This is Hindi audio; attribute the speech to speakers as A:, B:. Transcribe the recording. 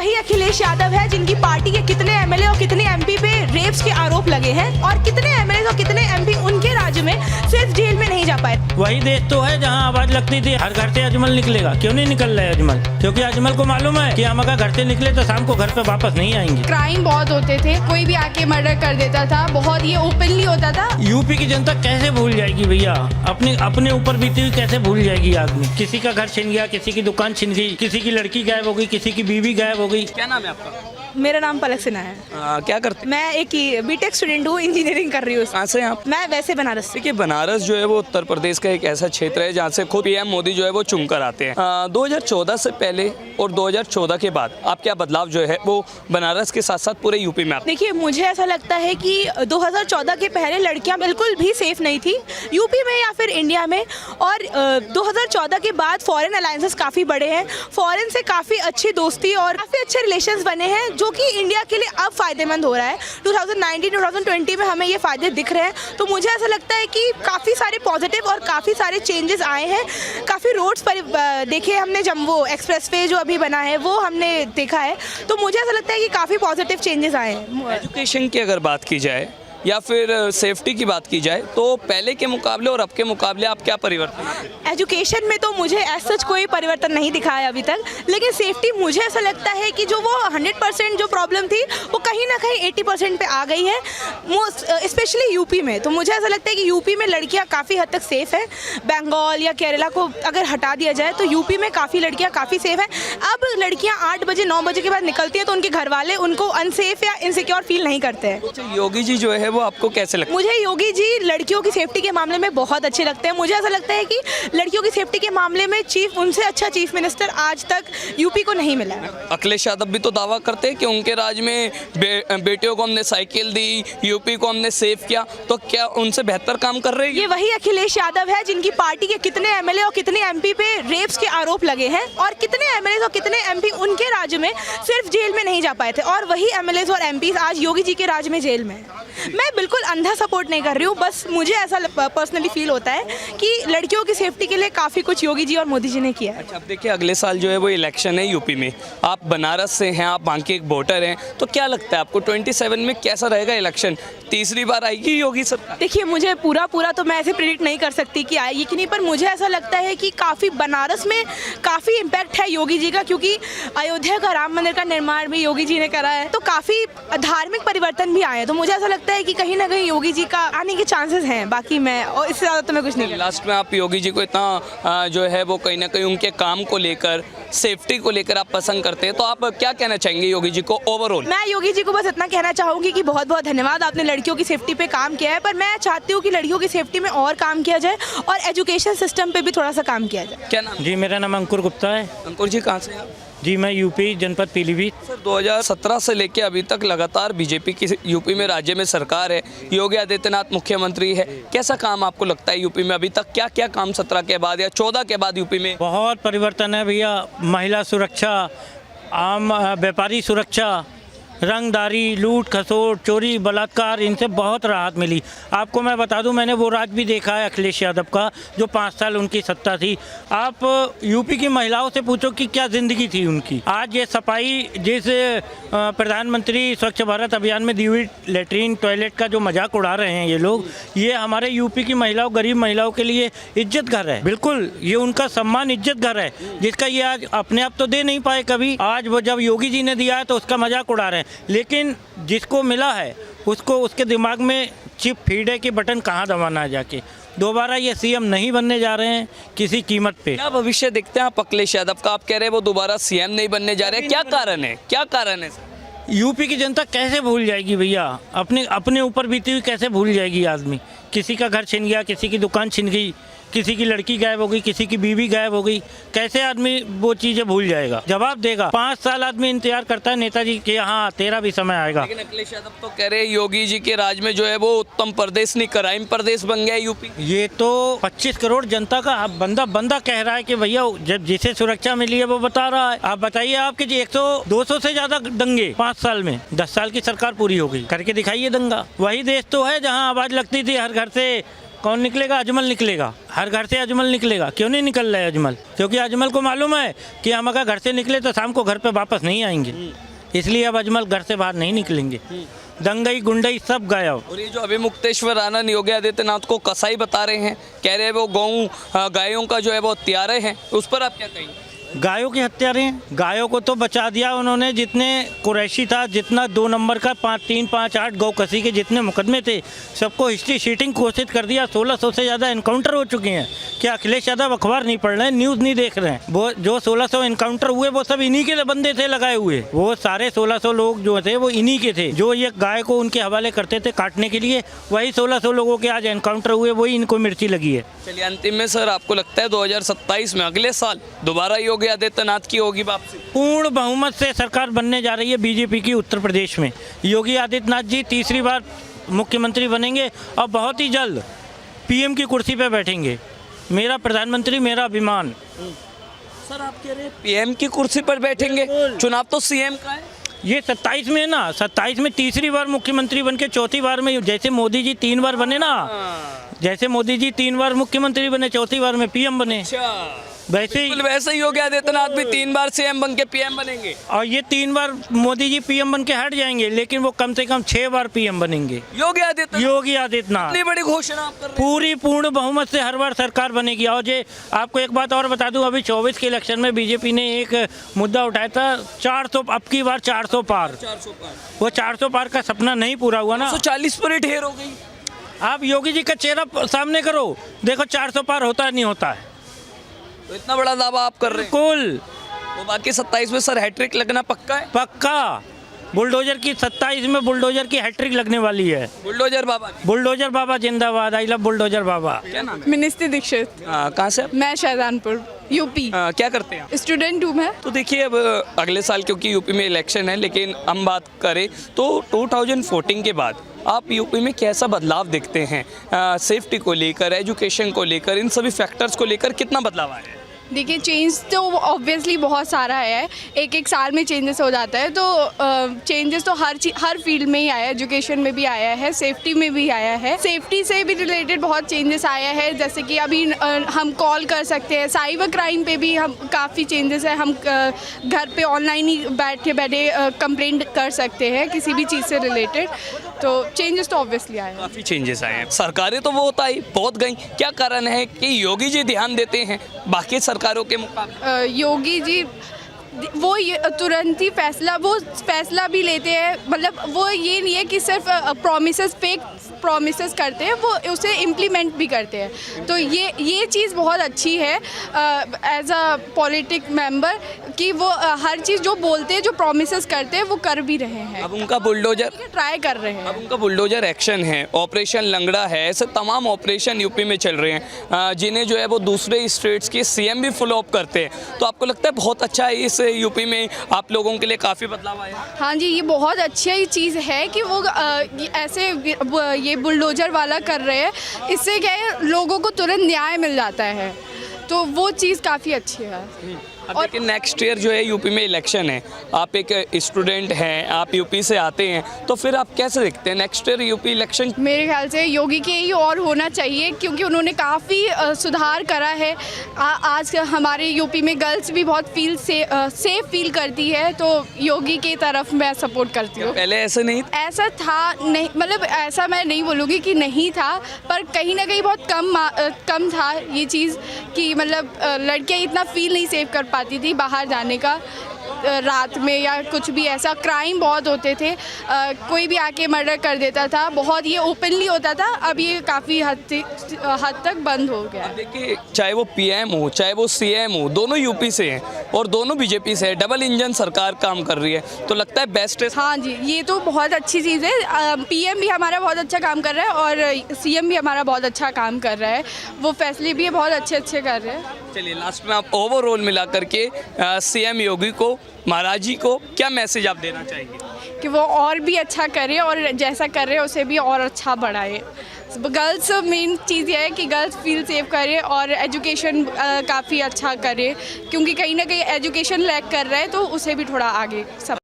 A: वही अखिलेश यादव है जिनकी पार्टी के कितने एमएलए और कितने एमपी पे रेप्स के आरोप लगे हैं और कितने एमएलए और कितने एमपी उनके राज्य में सिर्फ जेल में नहीं जा पाए।
B: वही देश तो है जहां आवाज लगती थी हर घर से अजमल निकलेगा। क्यों नहीं निकल रहा है अजमल? क्योंकि अजमल को मालूम है कि हम अगर घर से निकले तो शाम को घर पे वापस नहीं आएंगे।
C: क्राइम बहुत होते थे, कोई भी आके मर्डर कर देता था, बहुत ये ओपनली होता था।
B: यूपी की जनता कैसे भूल जाएगी भैया? अपने ऊपर बीती हुई कैसे भूल जाएगी आदमी? किसी का घर छिन गया, किसी की दुकान छिन गई, किसी की लड़की गायब हो गई, किसी की बीवी गायब हो गई।
D: क्या नाम है आपका?
A: मेरा नाम पलक सिन्हा है।
D: क्या करते हैं?
A: मैं एक बीटेक स्टूडेंट हूँ, इंजीनियरिंग कर रही हूँ।
D: कहाँ से हैं आप?
A: मैं वैसे बनारस से।
D: देखिए, बनारस जो है वो उत्तर प्रदेश का एक ऐसा क्षेत्र है जहाँ से खुद पीएम मोदी जो है वो चुनकर आते हैं। 2014 से पहले और 2014 के बाद आप क्या बदलाव जो है वो बनारस के साथ साथ पूरे यूपी में आते?
A: देखिए, मुझे ऐसा लगता है कि 2014 के पहले लड़कियां बिल्कुल भी सेफ नहीं थी यूपी में या फिर इंडिया में, और 2014 के बाद फॉरेन अलायंसेस काफ़ी बड़े हैं। फॉरेन से काफ़ी अच्छी दोस्ती और काफ़ी अच्छे रिलेशंस बने हैं जो कि इंडिया के लिए अब फ़ायदेमंद हो रहा है। 2019-2020 में हमें ये फ़ायदे दिख रहे हैं। तो मुझे ऐसा लगता है कि काफ़ी सारे पॉजिटिव और काफ़ी सारे चेंजेस आए हैं। काफ़ी रोड्स पर देखे हमने, जम्बो एक्सप्रेसवे जो अभी बना है वो हमने देखा है। तो मुझे ऐसा लगता है कि काफ़ी पॉजिटिव चेंजेस आए हैं।
D: एजुकेशन की अगर बात की जाए या फिर सेफ्टी की बात की जाए तो पहले के मुकाबले और अब के मुकाबले आप क्या परिवर्तन?
A: एजुकेशन में तो मुझे ऐसा सच कोई परिवर्तन नहीं दिखा है अभी तक, लेकिन सेफ्टी मुझे ऐसा लगता है कि जो वो 100% जो प्रॉब्लम थी वो कहीं ना कहीं 80% पे आ गई है, स्पेशली यूपी में। तो मुझे ऐसा लगता है कि यूपी में लड़कियां काफ़ी हद तक सेफ़ हैं। बंगाल या केरला को अगर हटा दिया जाए तो यूपी में काफ़ी लड़कियाँ काफ़ी सेफ़ हैं। अब लड़कियाँ 8 बजे 9 बजे के बाद निकलती हैं तो उनके घर वाले उनको अनसेफ या इनसिक्योर फील नहीं करते हैं।
D: योगी जी जो है वो आपको कैसे लगता है?
A: मुझे योगी जी लड़कियों की सेफ्टी के मामले में बहुत अच्छे लगते हैं। मुझे ऐसा लगता है कि लड़कियों की सेफ्टी के मामले में उनसे अच्छा चीफ मिनिस्टर आज तक यूपी को नहीं मिला है।
D: अखिलेश यादव भी तो दावा करते हैं कि उनके राज में बेटियों को हमने साइकिल दी, यूपी को हमने सेव किया, तो क्या उनसे बेहतर काम कर रहे हैं?
A: ये वही अखिलेश यादव है जिनकी पार्टी के कितने एमएलए और कितने एमपी पे रेप्स के आरोप लगे हैं और कितने एमएलए और कितने एमपी उनके राज्य में सिर्फ जेल में नहीं जा पाए थे, और वही एमएलए और एमपी आज योगी जी के राज्य में जेल में है। मैं बिल्कुल अंधा सपोर्ट नहीं कर रही हूँ, बस मुझे ऐसा पर्सनली फील होता है कि लड़कियों की सेफ्टी के लिए काफ़ी कुछ योगी जी और मोदी जी ने किया है।
D: अच्छा, अब देखिए अगले साल जो है वो इलेक्शन है यूपी में, आप बनारस से हैं, आप वहाँ के एक वोटर हैं, तो क्या लगता है आपको 27 में कैसा रहेगा इलेक्शन? तीसरी बार आएगी योगी सरकार?
A: देखिए, मुझे पूरा तो मैं ऐसे प्रेडिक्ट नहीं कर सकती कि आएगी कि नहीं, पर मुझे ऐसा लगता है कि काफ़ी बनारस में काफ़ी इम्पैक्ट है योगी जी का, क्योंकि अयोध्या का राम मंदिर का निर्माण भी योगी जी ने करा है, तो काफ़ी धार्मिक परिवर्तन भी आए हैं। तो मुझे ऐसा लगता है कि कहीं ना कहीं योगी जी का आने के चांसेस हैं। बाकी मैं और इससे ज़्यादा तो मैं कुछ नहीं।
D: लास्ट में आप योगी जी को इतना जो है वो कहीं ना कहीं उनके काम को लेकर, सेफ्टी को लेकर आप पसंद करते हैं, तो आप क्या कहना चाहेंगे योगी जी को ओवरऑल?
A: मैं योगी जी को बस इतना कहना चाहूँगी कि बहुत बहुत धन्यवाद, आपने लड़कियों की सेफ्टी पे काम किया है, पर मैं चाहती हूँ कि लड़कियों की सेफ्टी में और काम किया जाए और एजुकेशन सिस्टम पे भी थोड़ा सा काम किया जाए।
D: क्या नाम?
B: जी, मेरा नाम अंकुर गुप्ता है।
D: अंकुर जी कहाँ से हैं आप?
B: जी, मैं यूपी जनपद पीलीभीत।
D: सर, 2017 से लेकर अभी तक लगातार बीजेपी की यूपी में राज्य में सरकार है, योगी आदित्यनाथ मुख्यमंत्री है, कैसा काम आपको लगता है यूपी में अभी तक? क्या क्या काम 17 के बाद या 14 के बाद यूपी में?
B: बहुत परिवर्तन है भैया। महिला सुरक्षा, आम व्यापारी सुरक्षा, रंगदारी, लूट खसोट, चोरी, बलात्कार, इनसे बहुत राहत मिली। आपको मैं बता दूं, मैंने वो राज भी देखा है अखिलेश यादव का जो 5 साल उनकी सत्ता थी। आप यूपी की महिलाओं से पूछो कि क्या ज़िंदगी थी उनकी। आज ये सफाई, जैसे प्रधानमंत्री स्वच्छ भारत अभियान में दी हुई लेटरिन टॉयलेट का जो मजाक उड़ा रहे हैं ये लोग, ये हमारे यूपी की महिलाओं, गरीब महिलाओं के लिए इज्जत घर है। बिल्कुल, ये उनका सम्मान इज्जत घर है, जिसका ये आज अपने आप तो दे नहीं पाए कभी। आज वो जब योगी जी ने दिया है तो उसका मजाक उड़ा रहे हैं, लेकिन जिसको मिला है उसको उसके दिमाग में चिप फीड है कि बटन कहाँ दबाना है जाके। दोबारा ये सीएम नहीं बनने जा रहे हैं किसी कीमत पे।
D: क्या भविष्य देखते हैं आप अखिलेश यादव का? आप कह रहे हैं वो दोबारा सीएम नहीं बनने जा रहे हैं, क्या कारण है? क्या कारण है?
B: यूपी की जनता कैसे भूल जाएगी भैया? अपने ऊपर बीती हुई कैसे भूल जाएगी आदमी? किसी का घर छिन गया, किसी की दुकान छिन गई, किसी की लड़की गायब हो गई, किसी की बीवी गायब हो गई, कैसे आदमी वो चीज़ें भूल जाएगा? जवाब देगा। 5 साल आदमी इंतजार करता है नेताजी के, हाँ तेरा भी समय आएगा।
D: लेकिन अखिलेश यादव तो कह रहे हैं योगी जी के राज में जो है वो उत्तम प्रदेश नहीं, क्राइम प्रदेश बन गया यूपी।
B: ये तो 25 करोड़ जनता का बंदा कह रहा है कि भैया जब जिसे सुरक्षा मिली है वो बता रहा है। आप बताइए, आपके 100-200 से ज्यादा दंगे 5 साल में, 10 साल की सरकार पूरी हो गई, करके दिखाइए दंगा। वही देश तो है जहाँ आवाज लगती थी हर घर से कौन निकलेगा? अजमल निकलेगा। हर घर से अजमल निकलेगा। क्यों नहीं निकल रहा है अजमल? क्योंकि अजमल को मालूम है कि हम अगर घर से निकले तो शाम को घर पे वापस नहीं आएंगे, इसलिए अब अजमल घर से बाहर नहीं निकलेंगे। दंगई गुंडई सब गायब।
D: और ये जो अभी मुक्तेश्वर आनंद योगी आदित्यनाथ को कसाई बता रहे हैं, कह रहे हैं वो गायों का जो है वो हत्यारे हैं, उस पर आप क्या कहेंगे?
B: गायों के हत्यारे हैं। गायों को तो बचा दिया उन्होंने। जितने कुरैशी था, जितना 2 नंबर का 3, 5, 8 गौ कसी के जितने मुकदमे थे, सबको हिस्ट्री शीटिंग घोषित कर दिया। 1600 से ज़्यादा इनकाउंटर हो चुके हैं। क्या अखिलेश यादव अखबार नहीं पढ़ रहे हैं, न्यूज़ नहीं देख रहे हैं? वो जो 1600 इनकाउंटर हुए वो सब इन्हीं के बंदे थे लगाए हुए। वो सारे 1600 लोग जो थे वो इन्हीं के थे, जो ये गाय को उनके हवाले करते थे काटने के लिए। वही 1600 लोगों के आज एनकाउंटर हुए, वही इनको मिर्ची लगी है।
D: चलिए अंतिम में सर, आपको लगता है 2027 में अगले साल दोबारा योगी आदित्यनाथ की होगी वापसी?
B: पूर्ण बहुमत से सरकार बनने जा रही है बीजेपी की उत्तर प्रदेश में। योगी आदित्यनाथ जी तीसरी बार मुख्यमंत्री बनेंगे और बहुत ही जल्द पीएम की कुर्सी पर बैठेंगे। मेरा प्रधानमंत्री मेरा अभिमान।
D: सर आप कह रहे हैं पीएम की कुर्सी पर बैठेंगे, चुनाव तो सीएम का है।
B: ये 27 में है ना, 27 में तीसरी बार मुख्यमंत्री बन के चौथी बार में, जैसे मोदी जी 3 बार बने ना, जैसे मोदी जी 3 बार मुख्यमंत्री बने, चौथी बार में पीएम बने, वैसे
D: ही योगी आदित्यनाथ भी 3 बार सीएम बन के पीएम बनेंगे।
B: और ये 3 बार मोदी जी पीएम बन के हट जाएंगे, लेकिन वो कम से कम 6 बार पीएम बनेंगे।
D: योगी आदित्यनाथ
B: इतनी
D: बड़ी घोषणा आप कर रहे हैं।
B: पूरी पूर्ण बहुमत से हर बार सरकार बनेगी। और ये आपको एक बात और बता दूं, अभी 24 के इलेक्शन में बीजेपी ने एक मुद्दा उठाया था 400, अब की बार 400 पार। वो 400 पार का सपना नहीं पूरा हुआ ना,
D: 140 पर ही ढेर हो गई।
B: आप योगी जी का चेहरा सामने करो, देखो 400 पार होता है नहीं होता है।
D: तो इतना बड़ा दावा आप कर रहे हैं?
B: बिल्कुल।
D: तो बाकी 27 में सर हैट्रिक लगना पक्का है?
B: पक्का। बुलडोजर की 27 में बुलडोजर की हैट्रिक लगने वाली है।
D: बुलडोजर बाबा।
B: बुलडोजर बाबा जिंदाबाद। आई लव बुलडोजर बाबा।
D: क्या नाम है?
C: मिनिस्ट्री दीक्षित।
D: कहाँ से आप?
C: मैं शाहजहानपुर, यूपी।
D: क्या करते हैं आप?
C: स्टूडेंट हूँ मैं।
D: तो देखिए अब अगले साल क्योंकि यूपी में इलेक्शन है, लेकिन हम बात करें तो 2014 के बाद आप यूपी में कैसा बदलाव देखते हैं? सेफ्टी को लेकर, एजुकेशन को लेकर, इन सभी फैक्टर्स को लेकर कितना बदलाव आया है?
C: देखिए चेंज तो ऑब्वियसली बहुत सारा है, एक साल में चेंजेस हो जाता है। तो चेंजेस तो हर फील्ड में ही आया है, एजुकेशन में भी आया है, सेफ्टी में भी आया है। सेफ्टी से भी रिलेटेड बहुत चेंजेस आया है, जैसे कि अभी हम कॉल कर सकते हैं। साइबर क्राइम पे भी हम काफ़ी चेंजेस है, हम घर पे ऑनलाइन ही बैठे बैठे कंप्लेंट कर सकते हैं किसी भी चीज़ से रिलेटेड। तो चेंजेस तो ऑब्वियसली आए हैं,
D: काफ़ी चेंजेस आए हैं। सरकारें तो वो होता ही बहुत गई, क्या कारण है कि योगी जी ध्यान देते हैं बाकी सरकारों के मुकाबले?
C: योगी जी वो तुरंत ही फैसला भी लेते हैं। मतलब वो ये नहीं है कि सिर्फ फेक प्रॉमिसेस करते हैं, वो उसे इम्प्लीमेंट भी करते हैं। तो ये चीज़ बहुत अच्छी है एज अ पॉलिटिक मेंबर कि वो हर चीज़ जो बोलते हैं, जो प्रॉमिसेस करते हैं, वो कर भी रहे हैं।
D: अब उनका बुलडोजर
C: ट्राई कर रहे हैं।
D: अब उनका बुलडोजर एक्शन है, ऑपरेशन लंगड़ा है, ऐसे तमाम ऑपरेशन यूपी में चल रहे हैं, जिन्हें जो है वो दूसरे स्टेट्स के सीएम भी फॉलो अप करते हैं। तो आपको लगता है बहुत अच्छा है इस यूपी में आप लोगों के लिए काफ़ी बदलाव आया?
C: हाँ जी, ये बहुत अच्छी चीज़ है कि वो ऐसे ये बुलडोजर वाला कर रहे हैं। इससे क्या है, लोगों को तुरंत न्याय मिल जाता है, तो वो चीज़ काफ़ी अच्छी है।
D: अब लेकिन नेक्स्ट ईयर जो है यूपी में इलेक्शन है, आप एक स्टूडेंट हैं, आप यूपी से आते हैं, तो फिर आप कैसे देखते हैं नेक्स्ट ईयर यूपी इलेक्शन?
C: मेरे ख्याल से योगी के ही और होना चाहिए, क्योंकि उन्होंने काफ़ी सुधार करा है। आज हमारे यूपी में गर्ल्स भी बहुत सेफ फील करती है, तो योगी की तरफ मैं सपोर्ट करती हूँ।
D: पहले ऐसे नहीं?
C: ऐसा था नहीं, मतलब ऐसा मैं नहीं बोलूँगी कि नहीं था, पर कहीं ना कहीं बहुत कम था ये चीज़ कि मतलब लड़कियाँ इतना फील नहीं सेफ कर पाती थी बाहर जाने का, रात में या कुछ भी। ऐसा क्राइम बहुत होते थे, कोई भी आके मर्डर कर देता था, बहुत ये ओपनली होता था। अब ये काफ़ी हद तक बंद हो गया।
D: देखिए चाहे वो पीएम हो चाहे वो सीएम हो, दोनों यूपी से हैं और दोनों बीजेपी से है, डबल इंजन सरकार काम कर रही है, तो लगता है बेस्ट है।
C: हाँ जी, ये तो बहुत अच्छी चीज़ है। पीएम भी हमारा बहुत अच्छा काम कर रहा है और सीएम भी हमारा बहुत अच्छा काम कर रहा है, वो फैसले भी बहुत अच्छे कर रहे हैं।
D: चलिए लास्ट में आप ओवरऑल मिला करके सीएम योगी को, महाराज जी को क्या मैसेज आप देना चाहेंगे?
C: कि वो और भी अच्छा करे और जैसा कर रहे हैं उसे भी और अच्छा बढ़ाए। गर्ल्स मेन चीज़ ये है कि गर्ल्स फील सेफ करे और एजुकेशन काफ़ी अच्छा करे, क्योंकि कहीं ना कहीं एजुकेशन लैक कर रहा है, तो उसे भी थोड़ा आगे सब